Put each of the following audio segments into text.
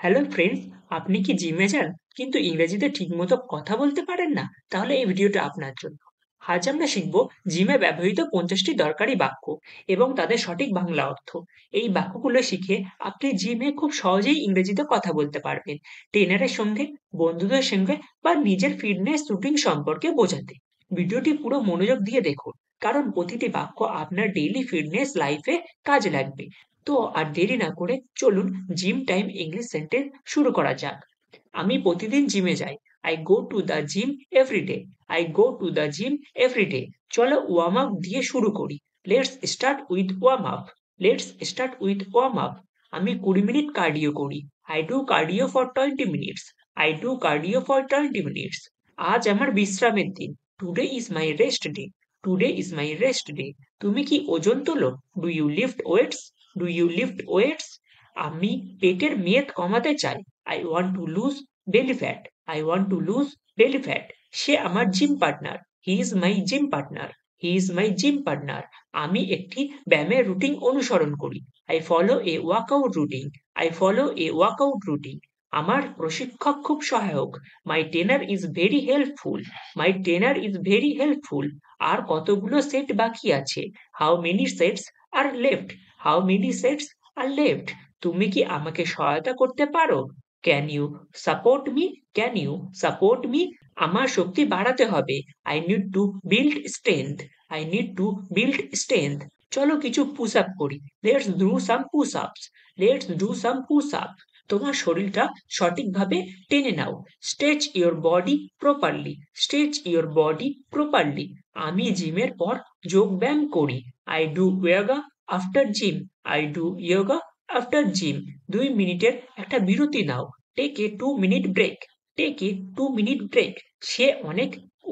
Hello friends, আপনি কি জিমে যান কিন্তু ইংরেজিতে ঠিকমতো কথা বলতে পারেন না? তাহলে এই ভিডিওটা আপনার জন্য। আজ আমরা শিখব জিমে ব্যবহৃত 50টি দরকারি বাক্য এবং তাদের সঠিক বাংলা অর্থ। এই বাক্যগুলো শিখে আপনি জিমে খুব সহজেই ইংরেজিতে কথা বলতে পারবেন, ট্রেনারের সঙ্গে, বন্ধুদের সঙ্গে বা নিজের ফিটনেস রুটিন সম্পর্কে বোঝাতে। ভিডিওটি পুরো মনোযোগ দিয়ে দেখুন, কারণ প্রতিটি বাক্য আপনার ডেইলি ফিটনেস লাইফে কাজে লাগবে। তো আর দেরি না করে চলুন জিম টাইম ইংলিশ সেন্টেন্স শুরু করা যাক। আমি প্রতিদিন জিমে যাই। I go to the gym everyday. I go to the gym everyday. চলো ওয়ার্ম আপ দিয়ে শুরু করি। Let's start with warm up. Let's start with warm up. আমি 20 মিনিট কার্ডিও করি। I do cardio for 20 minutes. I do cardio for 20 minutes. আজ আমার বিশ্রামের দিন। Today is my rest day. Today is my rest day. তুমি কি ওজন তোলো? Do you lift weights? Do you lift weights? আমি পেটের মেদ কমাতে চাই। I want to lose belly fat. I want to lose belly fat. সে আমার gym partner. He is my gym partner. He is my gym partner. আমি একটি ব্যায়ামের রুটিন অনুসরণ করি। I follow a workout routine. I follow a workout routine. আমার প্রশিক্ষক খুব সহায়ক। My trainer is very helpful. My trainer is very helpful. আর কতগুলো সেট বাকি আছে? How many sets are left? How many sets are left? তুমি কি আমাকে সহায়তা করতে পারো? Can you support me? Can you support me? আমার শক্তি বাড়াতে হবে। I need to build strength. I need to build strength. চলো কিছু পুশ আপ করি। Let's do some push ups. Let's do some push up. তোমার শরীরটা সঠিকভাবে টেনে নাও। Stretch your body properly. Stretch your body properly. আমি জিমের পর যোগ ব্যায়াম করি। I do yoga after gym. I do yoga after gym. 2 মিনিটের একটা বিরতি নাও। Take a 2 minute break. Take a 2 minute break. সে অনেক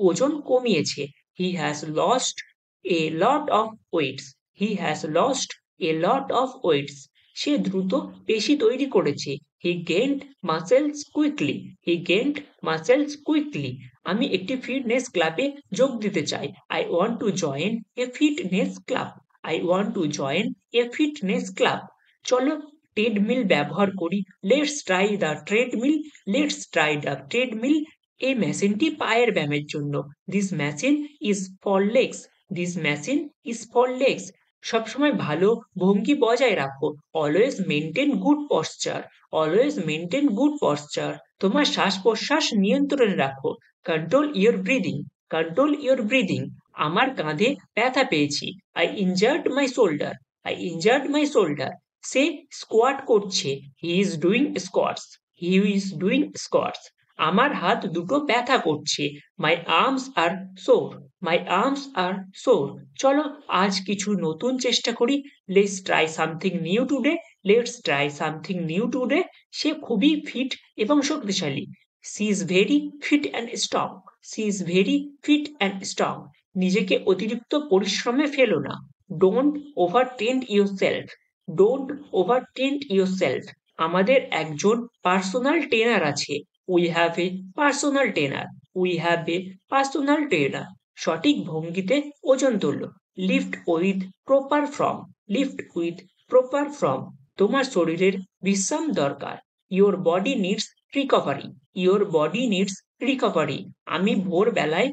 ওজন কমিয়েছে। He has lost a lot of weights. He has lost a lot of weights. সে দ্রুত পেশি তৈরি করেছে। He gained muscles quickly. He gained muscles quickly. আমি একটি ফিটনেস ক্লাবে যোগ দিতে চাই। I want to join a fitness club. I want to join a fitness club. চলো ট্রেডমিল ব্যবহার করি। Let's try the treadmill. Let's try the treadmill. এই মেশিনটি পায়ের ব্যায়ামের জন্য। This machine is for legs. This machine is for legs. সবসময় ভালো ভঙ্গি বজায় রাখো। Always maintain good posture. Always maintain good posture. তোমার শ্বাস প্রশ্বাস নিয়ন্ত্রণে রাখো। Control your breathing. Control your breathing. আমার কাঁধে ব্যথা পেয়েছি। I injured my shoulder. I injured my shoulder. সে স্কোয়াট করছে। He is doing squats. He is doing squats. আমার হাত দুটো ব্যথা করছে। My arms are sore. My arms are sore. চলো আজ কিছু নতুন চেষ্টা করি। Let's try something new today. Let's try something new today. সে খুবই ফিট এবং শক্তিশালী। She is very fit and strong. She is very fit and strong. নিজেকে অতিরিক্ত পরিশ্রমে ফেলো না। Don't over tend your self. Don't over tend your self. আমাদের একজন পার্সোনাল ট্রেনার আছে। We have a personal trainer. We have a personal trainer. সঠিক ভঙ্গিতে ওজন তোলো। Lift with proper form. Lift with proper form. তোমার শরীরের বিশ্রাম দরকার। Your body needs recovery. Your body needs recovery. আমি ভোরবেলায়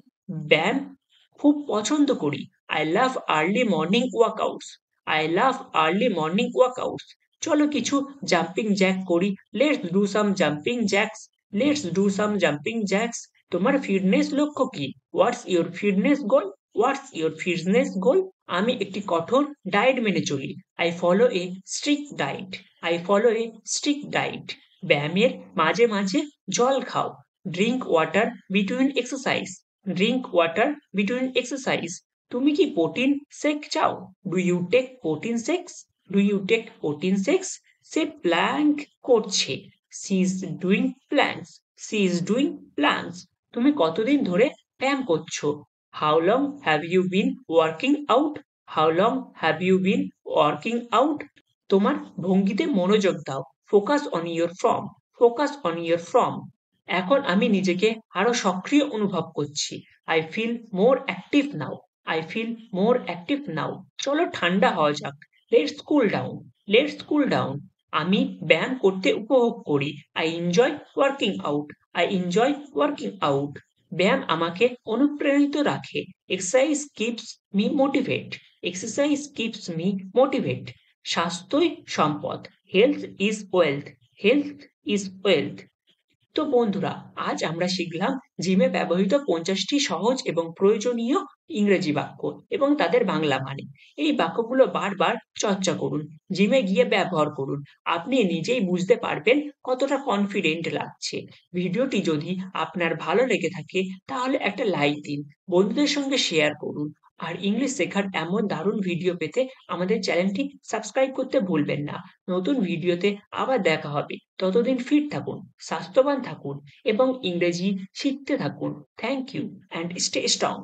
ব্যায়াম খুব পছন্দ করি। I love early morning workouts. I love early morning workouts. চলো কিছু জাম্পিং জ্যাক করি। Let's do some jumping Jacques. Let's do some jumping jacks. তোমার ফিটনেস লক্ষ্য কি? What's your fitness goal? What's your fitness goal? আমি একটি কঠোর diet মেনে চলি। I follow a strict diet. I follow a strict diet. ব্যায়ামের মাঝে মাঝে জল খাও। Drink water between exercise. Drink water between exercise. তুমি কি প্রোটিন শেক চাও? Do you take protein shakes? Do you take protein shakes? সে প্ল্যাঙ্ক করছে। She is doing planks. She is doing planks. তুমি কতদিন ধরে ব্যায়াম করছো? How long have you been working out? How long have you been working out? তোমার ভঙ্গিতে মনোযোগ দাও। Focus on your form. Focus on your form. এখন আমি নিজেকে আরো সক্রিয় অনুভব করছি। I feel more active now. I feel more active now. চলো ঠান্ডা হওয়া যাক। Let's cool down. Let's cool down. আমি ব্যায়াম করতে উপভোগ করি। I enjoy working out. I enjoy working out. ব্যায়াম আমাকে অনুপ্রাণিত রাখে। Exercise keeps me motivate. Exercise keeps me motivate. স্বাস্থ্যই সম্পদ। Health is wealth. Health is wealth. তো বন্ধুরা, আজ আমরা শিখলাম জিমে ব্যবহৃত ৫০টি সহজ এবং প্রয়োজনীয় ইংরেজি বাক্য এবং তাদের বাংলা মানে। এই বাক্যগুলো বারবার চর্চা করুন, জিমে গিয়ে ব্যবহার করুন। আপনি নিজেই বুঝতে পারবেন কতটা কনফিডেন্ট লাগছে। ভিডিওটি যদি আপনার ভালো লেগে থাকে তাহলে একটা লাইক দিন, বন্ধুদের সঙ্গে শেয়ার করুন। আর ইংলিশ শেখার এমন দারুণ ভিডিও পেতে আমাদের চ্যানেলটি সাবস্ক্রাইব করতে ভুলবেন না। নতুন ভিডিওতে আবার দেখা হবে। ততদিন ফিট থাকুন, স্বাস্থ্যবান থাকুন এবং ইংরেজি শিখতে থাকুন। Thank you and stay strong.